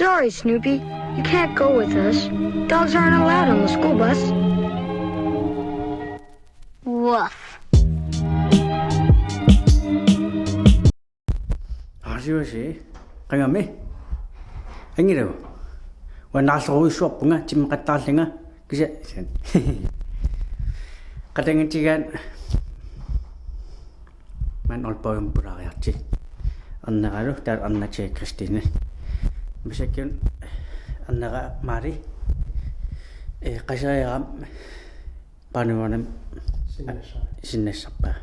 Sorry, Snoopy. You can't go with us. Dogs aren't allowed on the school bus. Woof. 아시오시 강아메 앵이래요 와 나서 수업bunga 찜 갔다 생아 그제 가댕은 지간 만 얼빠음 뿌라야지 안나가로 달 안나체 크리스티네 미세견 안나가 말이 에 가셔야 바누와는 신내서봐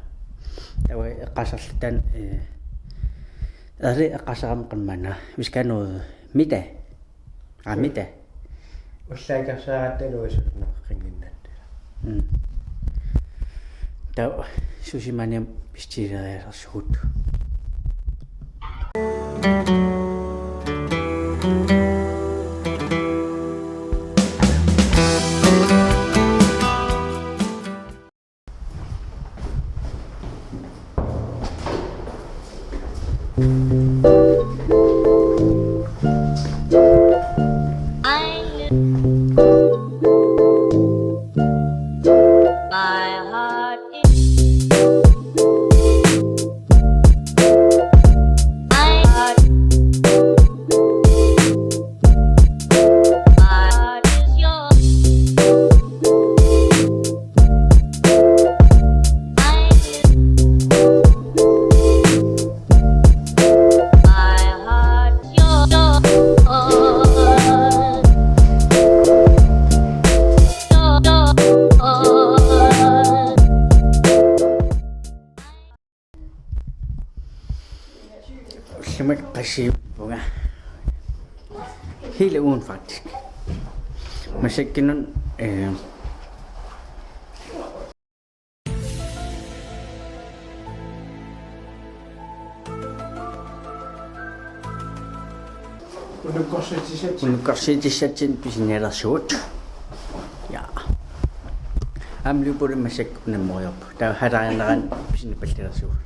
왜 가서던 Ari qasam qanmana miskano mida mida ullaakasaaqattaluisunerqinginnat ta susimaniam pistireersuut bunga hele ugen faktisk musikken Unukorsitisatin pisineraasuut ja amlupuri masik unammoyop ta haraanaran pisinipalleraasuut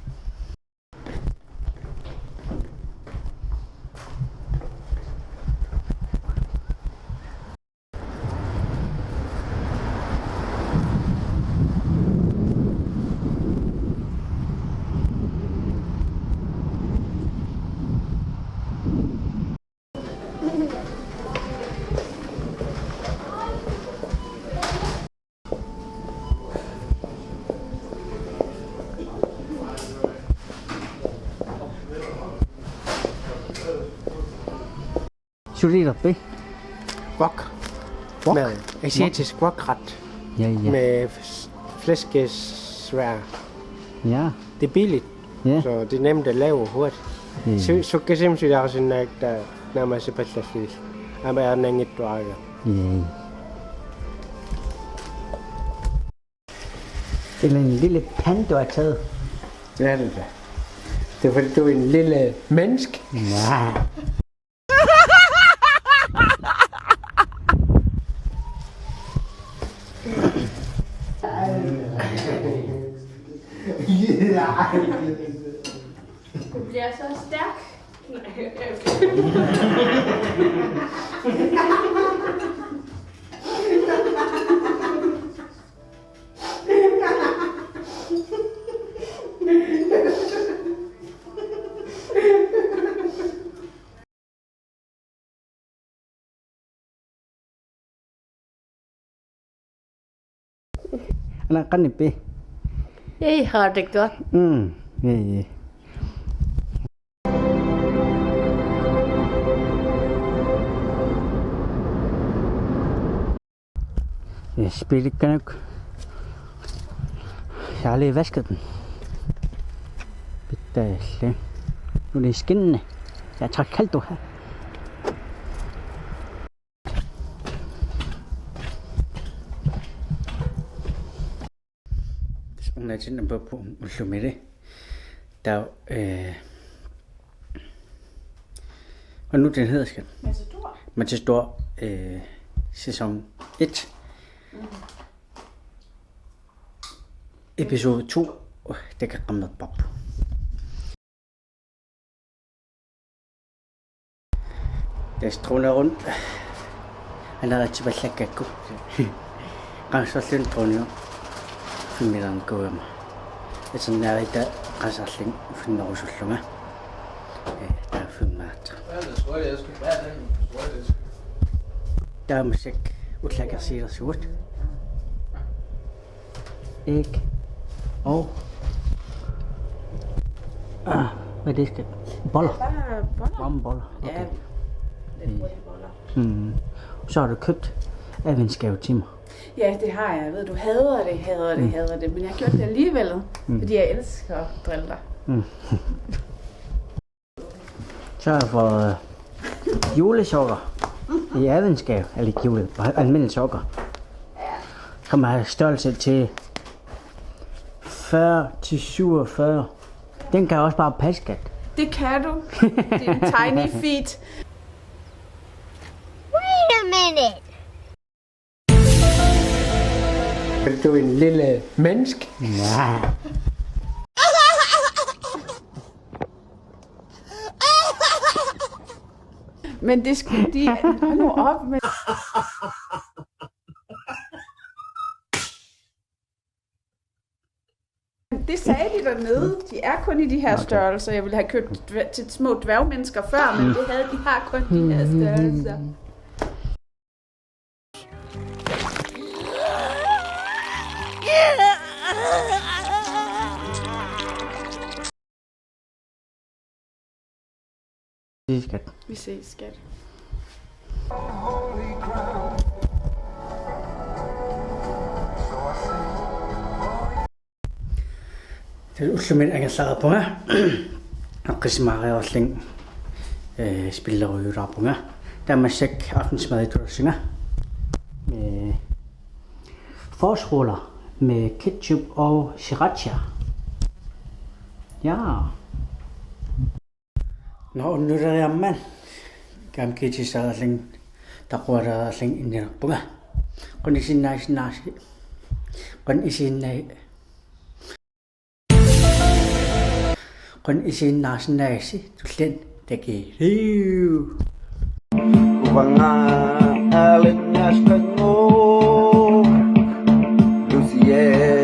Surilappe. Wok. Med asiatisk wokret. Ja. Med flæskesvær. Ja. Det er billigt, så det er nemt at lave hurtigt. Så kan simpelthen også en der nærmest er pæslasvis. Jeg er en enkelt drækker. Eller en lille pande, du har taget. Det er det da. Det er fordi, du er en lille menneske. Ja. Du bliver så stærk. Anak kan ipi. Jeg har det godt. Ja. Jeg spiller ikke nok. Jeg har lige vasket den. Bitte. Nu er det skinnende. Jeg tager kaldt her. Una chin på Ulumere. Der og nu den hedder skal. Matador sæson 1. Episode 2. Det kan komme noget bob. Det strømmer rundt. Han er til Balakakku. Kansallen trønner. Filmen går om. Det er sådan der i dag. Kansallen finder også slunga. Der er filmat. Der er musik. Udlægger sig det surt. Ikke. Og. Hvad er det skal? Boller. Bare boller. Varme boller. Okay. Ja, lidt hurtige boller. Så har du købt adventsgave til mig. Ja, det har jeg. Jeg ved, du hader det, men jeg har gjort det alligevel, fordi jeg elsker at drille dig. Så har jeg fået julesokker i adventsgave. Eller ikke jule, bare almindelige sokker. Kan man have størrelse til 40 til 47. Den kan også bare passe, skat. Det kan du. Det er en tiny feet. Wait a minute. Er du en lille menneske? Ja. Men det skulle de... Hold nu op med... Det sagde de dernede. De er kun i de her størrelser. Jeg ville have købt til små dværgmennesker før, men det havde de har kun de her størrelser. Det er skat. Vi ses, skat. Det er udslummigt, jeg kan sige på mig. Og Christmar også længe spiller røde der på mig. Der er masik aftensmad i dressing. Med forsruller med ketchup og sriracha. Ja. Nå, nu er jeg mand. Kan jeg til sig længe. Der går der længe ind i der på mig. Kun i sin nasi. Kun i sin Kun isin nasi tulen teki riu. Kupanga alenya skengo Lucie